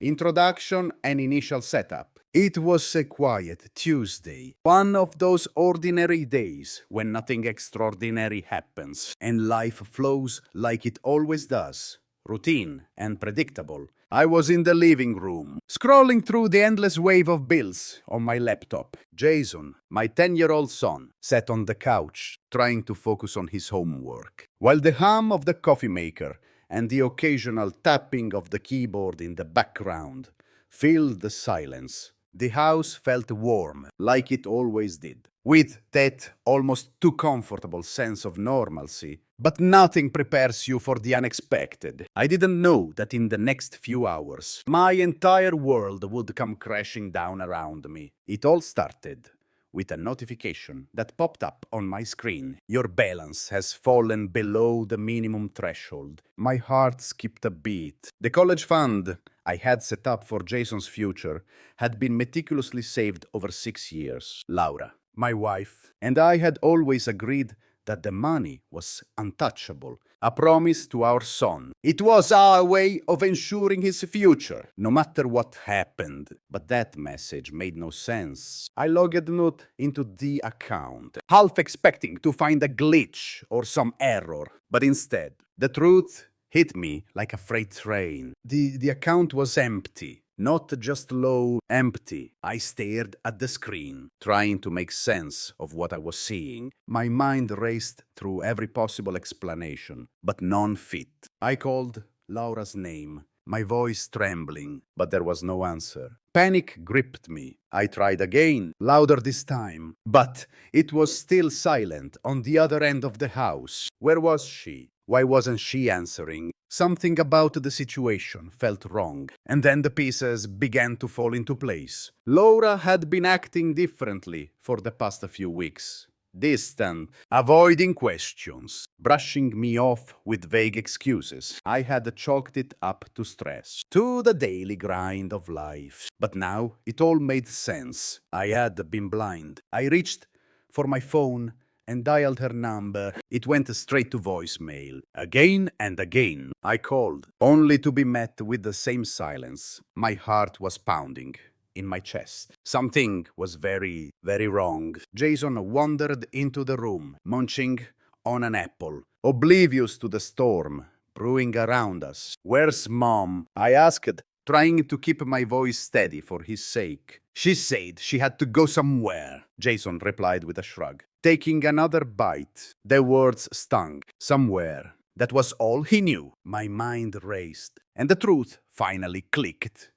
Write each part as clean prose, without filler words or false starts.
Introduction and initial setup. It was a quiet Tuesday, one of those ordinary days when nothing extraordinary happens and life flows like it always does. Routine and predictable. I was in the living room, scrolling through the endless wave of bills on my laptop. Jason, my 10-year-old son, sat on the couch, trying to focus on his homework, while the hum of the coffee maker and the occasional tapping of the keyboard in the background filled the silence. The house felt warm, like it always did, with that almost too comfortable sense of normalcy. But nothing prepares you for the unexpected. I didn't know that in the next few hours, my entire world would come crashing down around me. It all started with a notification that popped up on my screen. Your balance has fallen below the minimum threshold. My heart skipped a beat. The college fund I had set up for Jason's future had been meticulously saved over 6 years. Laura, my wife, and I had always agreed that the money was untouchable, a promise to our son. It was our way of ensuring his future, no matter what happened. But that message made no sense. I logged not into the account, half expecting to find a glitch or some error. But instead, the truth hit me like a freight train. The account was empty. Not just low, empty. I stared at the screen, trying to make sense of what I was seeing. My mind raced through every possible explanation, but none fit. I called Laura's name, my voice trembling, but there was no answer. Panic gripped me. I tried again, louder this time, but it was still silent on the other end of the house. Where was she? Why wasn't she answering? Something about the situation felt wrong, and then the pieces began to fall into place. Laura had been acting differently for the past few weeks. Distant, avoiding questions, brushing me off with vague excuses. I had chalked it up to stress, to the daily grind of life. But now it all made sense. I had been blind. I reached for my phone and dialed her number. It went straight to voicemail. Again and again, I called, only to be met with the same silence. My heart was pounding in my chest. Something was very, very wrong. Jason wandered into the room, munching on an apple, oblivious to the storm brewing around us. "Where's Mom?" I asked, trying to keep my voice steady for his sake. "She said she had to go somewhere," Jason replied with a shrug. Taking another bite, the words stung. Somewhere. That was all he knew. My mind raced, and the truth finally clicked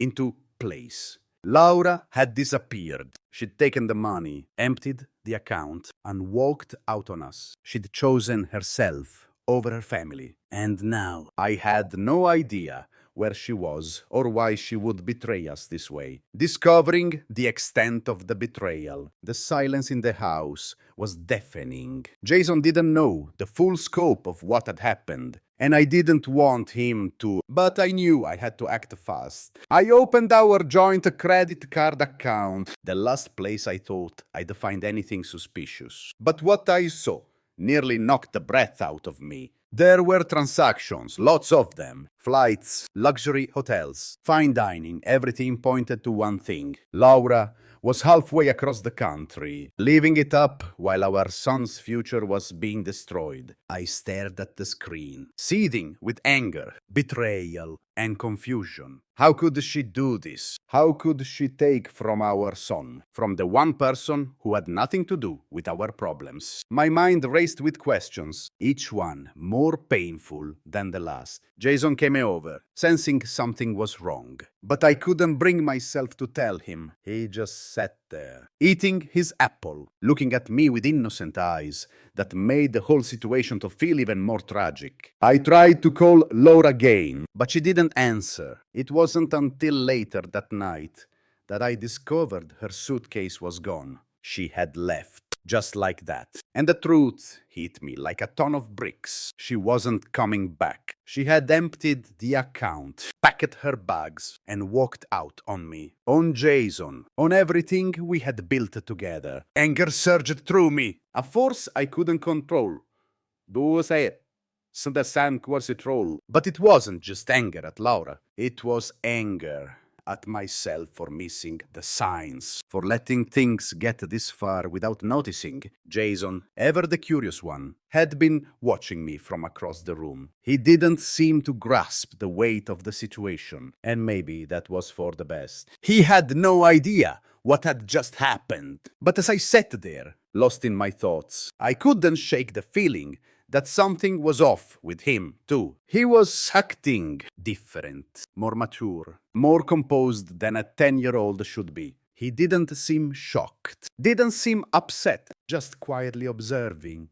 into place. Laura had disappeared. She'd taken the money, emptied the account, and walked out on us. She'd chosen herself over her family. And now I had no idea where she was or why she would betray us this way. Discovering the extent of the betrayal, the silence in the house was deafening. Jason didn't know the full scope of what had happened, and I didn't want him to, but I knew I had to act fast. I opened our joint credit card account, the last place I thought I'd find anything suspicious. But what I saw nearly knocked the breath out of me. There were transactions, lots of them. Flights, luxury hotels, fine dining, everything pointed to one thing. Laura was halfway across the country, living it up while our son's future was being destroyed. I stared at the screen, seething with anger, betrayal, and confusion. How could she do this? How could she take from our son, from the one person who had nothing to do with our problems? My mind raced with questions, each one more painful than the last. Jason came over, sensing something was wrong. But I couldn't bring myself to tell him. He just sat there, eating his apple, looking at me with innocent eyes that made the whole situation to feel even more tragic. I tried to call Laura again, but she didn't answer. It wasn't until later that night that I discovered her suitcase was gone. She had left. Just like that. And the truth hit me like a ton of bricks. She wasn't coming back. She had emptied the account, packed her bags, and walked out on me. On Jason. On everything we had built together. Anger surged through me. A force I couldn't control. Do say it. So the sank was a troll. But it wasn't just anger at Laura. It was anger at myself for missing the signs, for letting things get this far without noticing. Jason, ever the curious one, had been watching me from across the room. He didn't seem to grasp the weight of the situation, and maybe that was for the best. He had no idea what had just happened. But as I sat there, lost in my thoughts, I couldn't shake the feeling that something was off with him, too. He was acting different, more mature, more composed than a 10-year-old should be. He didn't seem shocked, didn't seem upset, just quietly observing.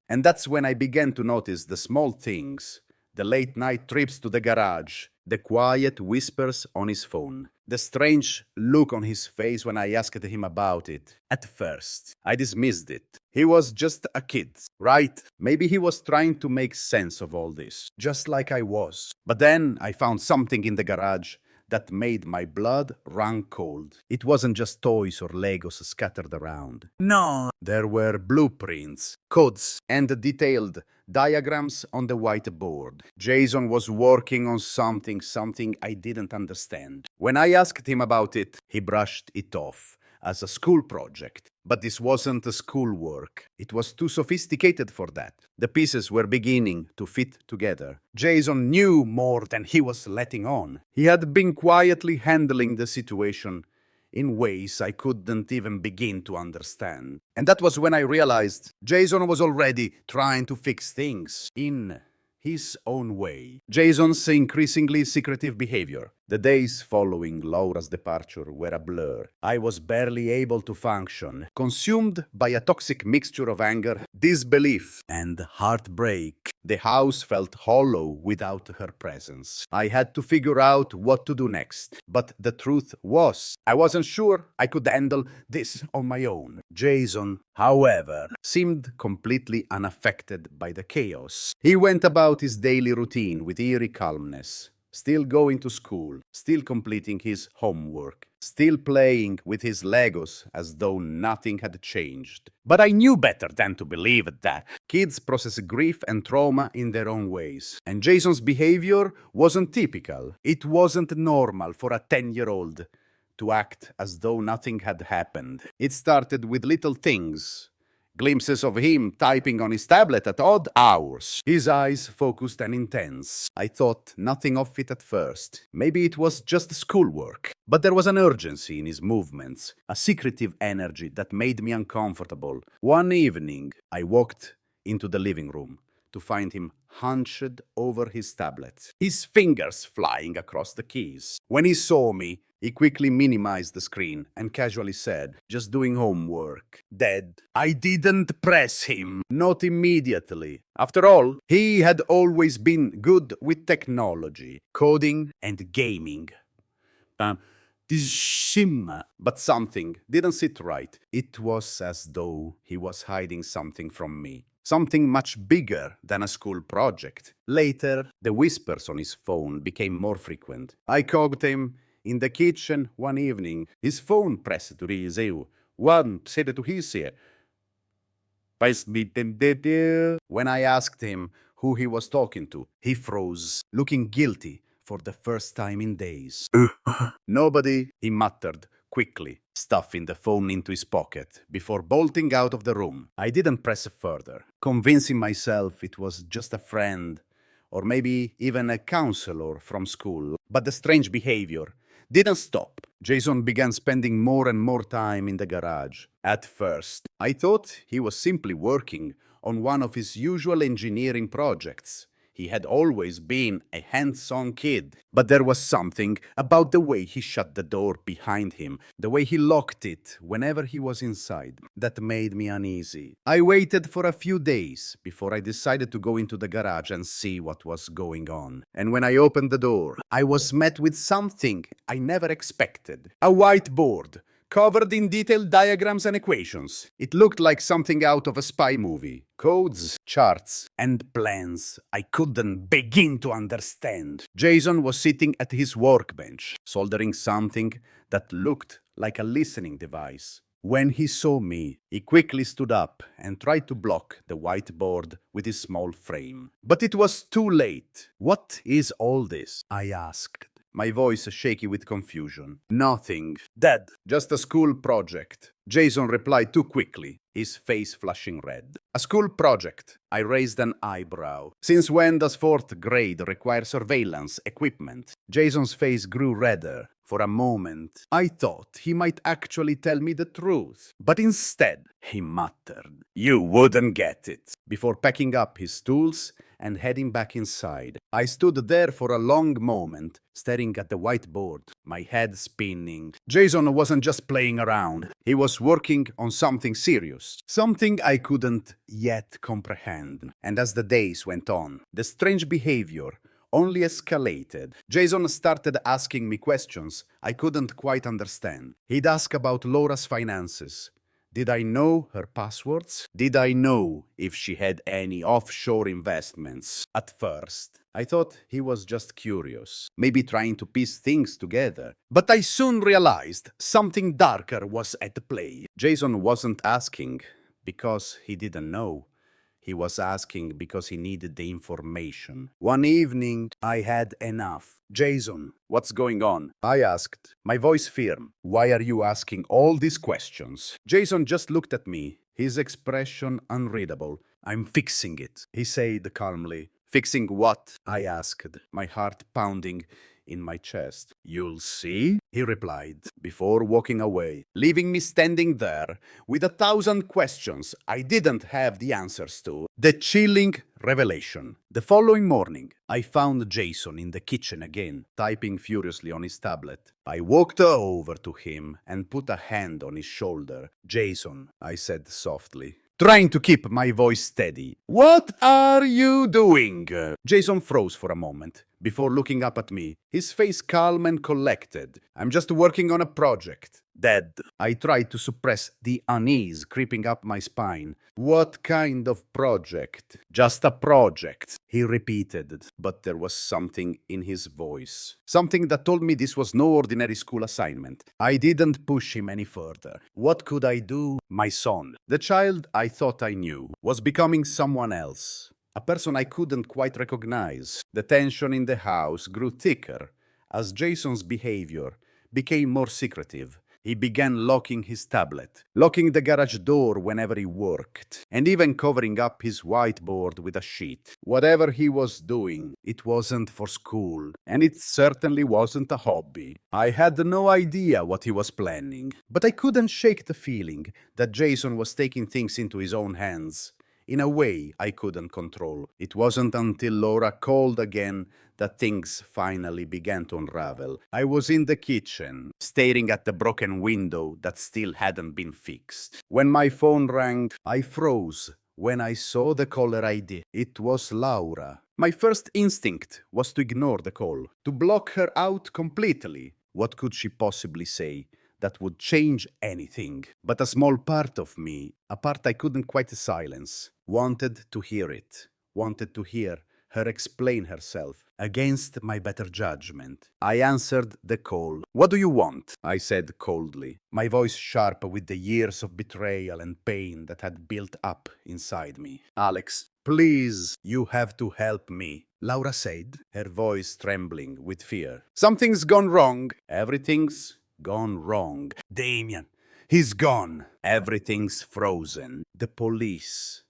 And that's when I began to notice the small things, the late-night trips to the garage, the quiet whispers on his phone, the strange look on his face when I asked him about it. At first, I dismissed it. He was just a kid, right? Maybe he was trying to make sense of all this, just like I was. But then I found something in the garage that made my blood run cold. It wasn't just toys or Legos scattered around. No, there were blueprints, codes, and detailed diagrams on the whiteboard. Jason was working on something I didn't understand. When I asked him about it, he brushed it off as a school project. But this wasn't a schoolwork. It was too sophisticated for that. The pieces were beginning to fit together. Jason knew more than he was letting on. He had been quietly handling the situation in ways I couldn't even begin to understand. And that was when I realized Jason was already trying to fix things in his own way. Jason's increasingly secretive behavior. The days following Laura's departure were a blur. I was barely able to function, consumed by a toxic mixture of anger, disbelief, and heartbreak. The house felt hollow without her presence. I had to figure out what to do next. But the truth was, I wasn't sure I could handle this on my own. Jason, however, seemed completely unaffected by the chaos. He went about his daily routine with eerie calmness. Still going to school, still completing his homework, still playing with his Legos as though nothing had changed. But I knew better than to believe that. Kids process grief and trauma in their own ways. And Jason's behavior wasn't typical. It wasn't normal for a 10-year-old to act as though nothing had happened. It started with little things. Glimpses of him typing on his tablet at odd hours. His eyes focused and intense. I thought nothing of it at first. Maybe it was just schoolwork. But there was an urgency in his movements, a secretive energy that made me uncomfortable. One evening, I walked into the living room to find him hunched over his tablet, his fingers flying across the keys. When he saw me, he quickly minimized the screen and casually said, "Just doing homework." Dead. I didn't press him. Not immediately. After all, he had always been good with technology, coding, and gaming. But something didn't sit right. It was as though he was hiding something from me. Something much bigger than a school project. Later, the whispers on his phone became more frequent. I caught him in the kitchen one evening, his phone pressed to his ear. One said to his ear. When I asked him who he was talking to, he froze, looking guilty for the first time in days. Nobody, he muttered quickly, stuffing the phone into his pocket before bolting out of the room. I didn't press further, convincing myself it was just a friend, or maybe even a counselor from school. But the strange behavior didn't stop. Jason began spending more and more time in the garage. At first, I thought he was simply working on one of his usual engineering projects. He had always been a hands-on kid, but there was something about the way he shut the door behind him, the way he locked it whenever he was inside, that made me uneasy. I waited for a few days before I decided to go into the garage and see what was going on. And when I opened the door, I was met with something I never expected. A whiteboard, covered in detailed diagrams and equations. It looked like something out of a spy movie. Codes, charts, and plans I couldn't begin to understand. Jason was sitting at his workbench, soldering something that looked like a listening device. When he saw me, he quickly stood up and tried to block the whiteboard with his small frame. But it was too late. "What is all this?" I asked, my voice shaky with confusion. "Nothing. Dad, just a school project." Jason replied too quickly, his face flushing red. "A school project?" I raised an eyebrow. "Since when does fourth grade require surveillance equipment?" Jason's face grew redder. For a moment, I thought he might actually tell me the truth. But instead, he muttered, "You wouldn't get it," before packing up his tools and heading back inside. I stood there for a long moment, staring at the whiteboard, my head spinning. Jason wasn't just playing around. He was working on something serious, something I couldn't yet comprehend. And as the days went on, the strange behavior only escalated. Jason started asking me questions I couldn't quite understand. He'd ask about Laura's finances. Did I know her passwords? Did I know if she had any offshore investments? At first, I thought he was just curious, maybe trying to piece things together. But I soon realized something darker was at play. Jason wasn't asking because he didn't know. He was asking because he needed the information. One evening, I had enough. "Jason, what's going on?" I asked, my voice firm. "Why are you asking all these questions?" Jason just looked at me, his expression unreadable. "I'm fixing it," he said calmly. "Fixing what?" I asked, my heart pounding in my chest. "You'll see," he replied, before walking away, leaving me standing there with 1,000 questions I didn't have the answers to. The chilling revelation. The following morning, I found Jason in the kitchen again, typing furiously on his tablet. I walked over to him and put a hand on his shoulder. "Jason," I said softly, trying to keep my voice steady, "what are you doing?" Jason froze for a moment before looking up at me, his face calm and collected. "I'm just working on a project, Dad." I tried to suppress the unease creeping up my spine. "What kind of project?" "Just a project," he repeated, but there was something in his voice. Something that told me this was no ordinary school assignment. I didn't push him any further. What could I do? My son, the child I thought I knew, was becoming someone else. A person I couldn't quite recognize. The tension in the house grew thicker as Jason's behavior became more secretive. He began locking his tablet, locking the garage door whenever he worked, and even covering up his whiteboard with a sheet. Whatever he was doing, it wasn't for school, and it certainly wasn't a hobby. I had no idea what he was planning, but I couldn't shake the feeling that Jason was taking things into his own hands in a way I couldn't control. It wasn't until Laura called again that things finally began to unravel. I was in the kitchen, staring at the broken window that still hadn't been fixed. When my phone rang, I froze when I saw the caller ID. It was Laura. My first instinct was to ignore the call, to block her out completely. What could she possibly say that would change anything? But a small part of me, a part I couldn't quite silence, wanted to hear it, wanted to hear her explain herself against my better judgment. I answered the call. "What do you want?" I said coldly, my voice sharp with the years of betrayal and pain that had built up inside me. "Alex, please, you have to help me," Laura said, her voice trembling with fear. "Something's gone wrong. Everything's gone wrong. Damien, he's gone. Everything's frozen. The police.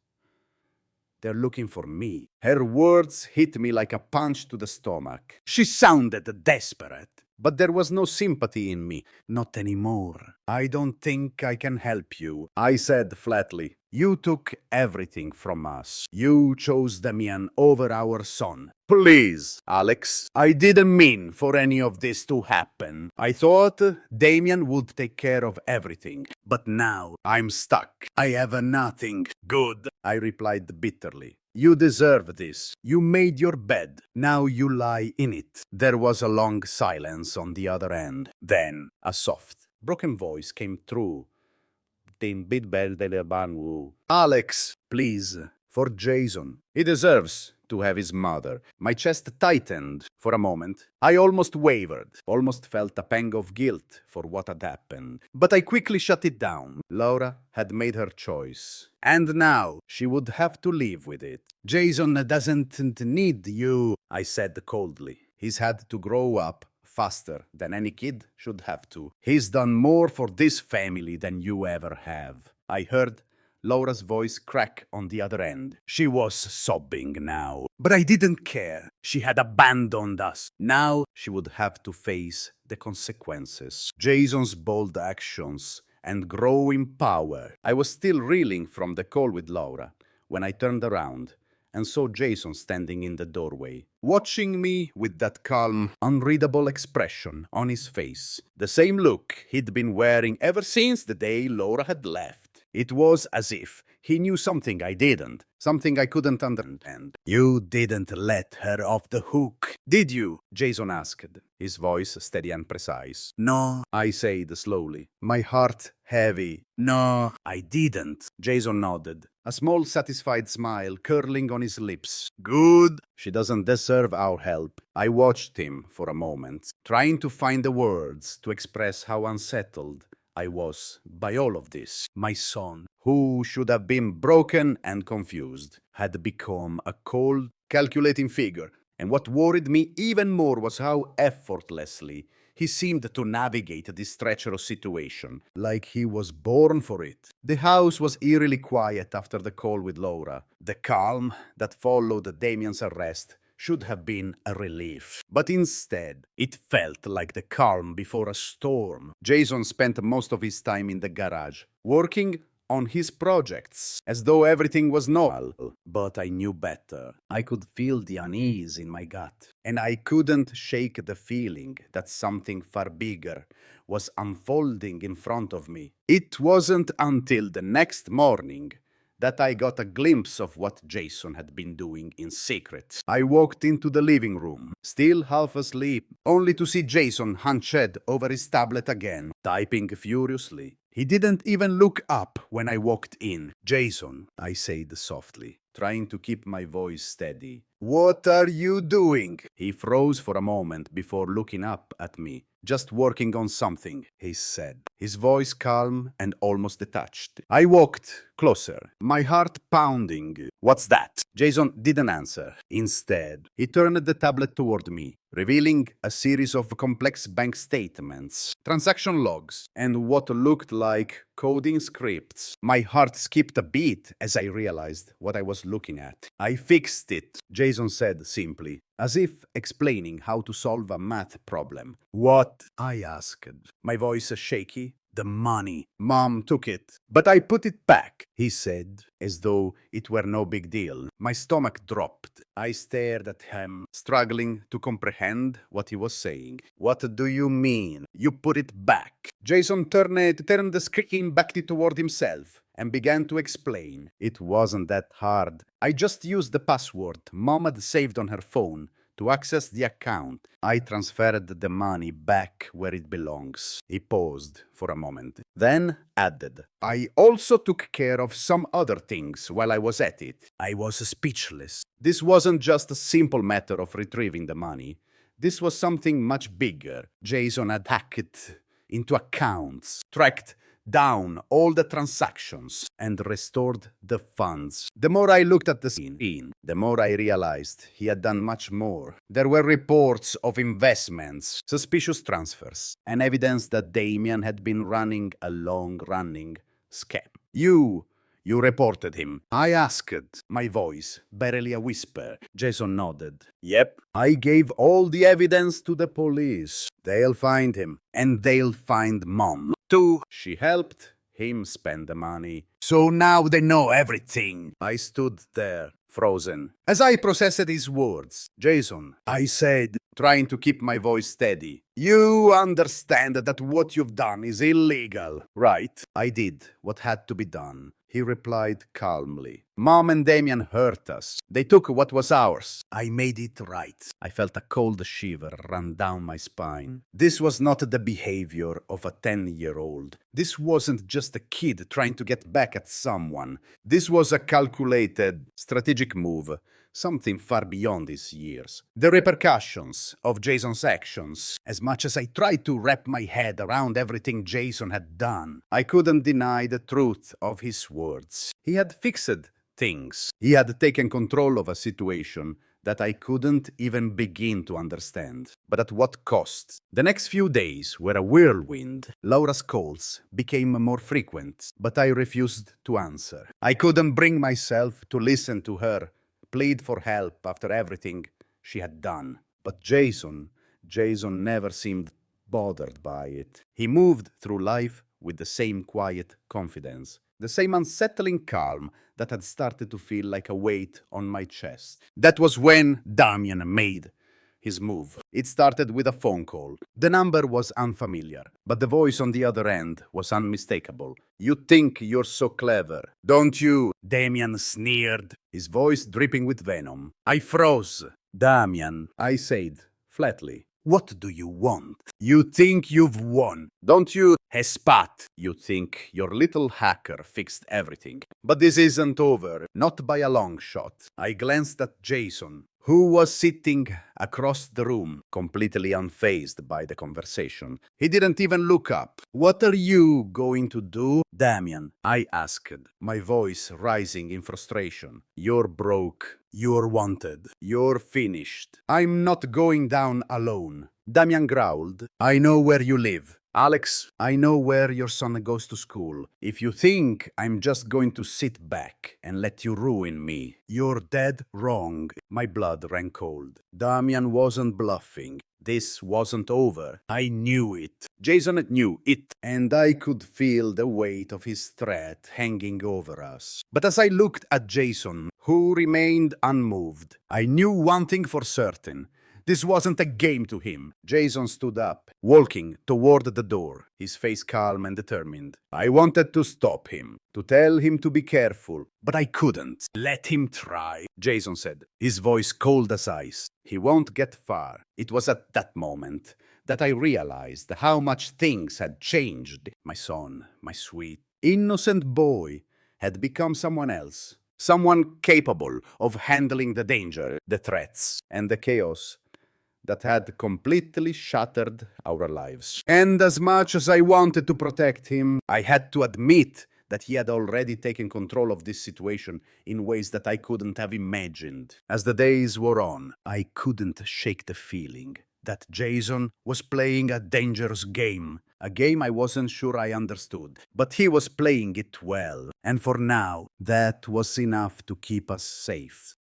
They're looking for me." Her words hit me like a punch to the stomach. She sounded desperate, but there was no sympathy in me. "Not anymore. I don't think I can help you," I said flatly. "You took everything from us. You chose Damien over our son." "Please, Alex, I didn't mean for any of this to happen. I thought Damien would take care of everything. But now I'm stuck. I have nothing." "Good," I replied bitterly. "You deserve this. You made your bed. Now you lie in it." There was a long silence on the other end. Then a soft, broken voice came through. "Alex, please, for Jason. He deserves to have his mother." My chest tightened For a moment, I almost wavered, almost felt a pang of guilt for what had happened. But I quickly shut it down. Laura had made her choice. And now she would have to live with it. Jason doesn't need you, I said coldly. He's had to grow up faster than any kid should have to. He's done more for this family than you ever have. I heard Laura's voice crack on the other end. She was sobbing now. But I didn't care. She had abandoned us. Now she would have to face the consequences. Jason's bold actions and growing power. I was still reeling from the call with Laura when I turned around and saw Jason standing in the doorway, watching me with that calm, unreadable expression on his face. The same look he'd been wearing ever since the day Laura had left. It was as if he knew something I didn't, something I couldn't understand. You didn't let her off the hook, did you? Jason asked, his voice steady and precise. No, I said slowly, my heart heavy. No, I didn't. Jason nodded, a small satisfied smile curling on his lips. Good. She doesn't deserve our help. I watched him for a moment, trying to find the words to express how unsettled I was by all of this. My son, who should have been broken and confused, had become a cold, calculating figure. And what worried me even more was how effortlessly he seemed to navigate this treacherous situation, like he was born for it. The house was eerily quiet after the call with Laura. The calm that followed Damien's arrest should have been a relief. But instead, it felt like the calm before a storm. Jason spent most of his time in the garage, working on his projects, as though everything was normal. But I knew better. I could feel the unease in my gut, and I couldn't shake the feeling that something far bigger was unfolding in front of me. It wasn't until the next morning that I got a glimpse of what Jason had been doing in secret. I walked into the living room, still half asleep, only to see Jason hunched over his tablet again, typing furiously. He didn't even look up when I walked in. Jason, I said softly, trying to keep my voice steady. What are you doing? He froze for a moment before looking up at me. Just working on something, he said, his voice calm and almost detached. I walked closer, my heart pounding. What's that? Jason didn't answer. Instead, he turned the tablet toward me, revealing a series of complex bank statements, transaction logs, and what looked like coding scripts. My heart skipped a beat as I realized what I was looking at. I fixed it, Jason said simply, as if explaining how to solve a math problem. What? I asked, my voice shaky. The money. Mom took it, but I put it back, he said, as though it were no big deal. My stomach dropped. I stared at him, struggling to comprehend what he was saying. What do you mean? You put it back? Jason turned the screen back toward himself and began to explain. It wasn't that hard. I just used the password Mom had saved on her phone to access the account. I transferred the money back where it belongs. He paused for a moment, then added, I also took care of some other things while I was at it. I was speechless. This wasn't just a simple matter of retrieving the money. This was something much bigger. Jason had hacked into accounts, tracked down all the transactions, and restored the funds. The more I looked at the scene, the more I realized he had done much more. There were reports of investments, suspicious transfers, and evidence that Damien had been running a long-running scam. You reported him. I asked, my voice barely a whisper. Jason nodded. Yep. I gave all the evidence to the police. They'll find him, and they'll find Mom too. She helped him spend the money. So now they know everything. I stood there, frozen, as I processed his words. Jason, I said, trying to keep my voice steady. You understand that what you've done is illegal, right? I did what had to be done, he replied calmly. Mom and Damien hurt us. They took what was ours. I made it right. I felt a cold shiver run down my spine. This was not the behavior of a 10-year-old. This wasn't just a kid trying to get back at someone. This was a calculated, strategic move. Something far beyond his years. The repercussions of Jason's actions. As much as I tried to wrap my head around everything Jason had done, I couldn't deny the truth of his words. He had fixed things. He had taken control of a situation that I couldn't even begin to understand. But at what cost? The next few days were a whirlwind. Laura's calls became more frequent, but I refused to answer. I couldn't bring myself to listen to her plead for help after everything she had done. But Jason never seemed bothered by it. He moved through life with the same quiet confidence, the same unsettling calm that had started to feel like a weight on my chest. That was when Damien made his move. It started with a phone call. The number was unfamiliar, but the voice on the other end was unmistakable. "You think you're so clever, don't you?" Damien sneered, his voice dripping with venom. I froze. "Damien," I said flatly, "what do you want? You think you've won, don't you? He spat. You think your little hacker fixed everything. But this isn't over, not by a long shot." I glanced at Jason, who was sitting across the room, completely unfazed by the conversation. He didn't even look up. "What are you going to do, Damien?" I asked, my voice rising in frustration. "You're broke. You're wanted. You're finished. I'm not going down alone." Damien growled, "I know where you live. Alex, I know where your son goes to school. If you think I'm just going to sit back and let you ruin me, you're dead wrong." My blood ran cold. Damien wasn't bluffing. This wasn't over. I knew it. Jason knew it, and I could feel the weight of his threat hanging over us. But as I looked at Jason, who remained unmoved, I knew one thing for certain. This wasn't a game to him. Jason stood up, walking toward the door, his face calm and determined. I wanted to stop him, to tell him to be careful, but I couldn't. "Let him try," Jason said, his voice cold as ice. "He won't get far." It was at that moment that I realized how much things had changed. My son, my sweet, innocent boy, had become someone else. Someone capable of handling the danger, the threats, and the chaos that had completely shattered our lives. And as much as I wanted to protect him, I had to admit that he had already taken control of this situation in ways that I couldn't have imagined. As the days wore on, I couldn't shake the feeling that Jason was playing a dangerous game, a game I wasn't sure I understood, but he was playing it well, and for now, that was enough to keep us safe.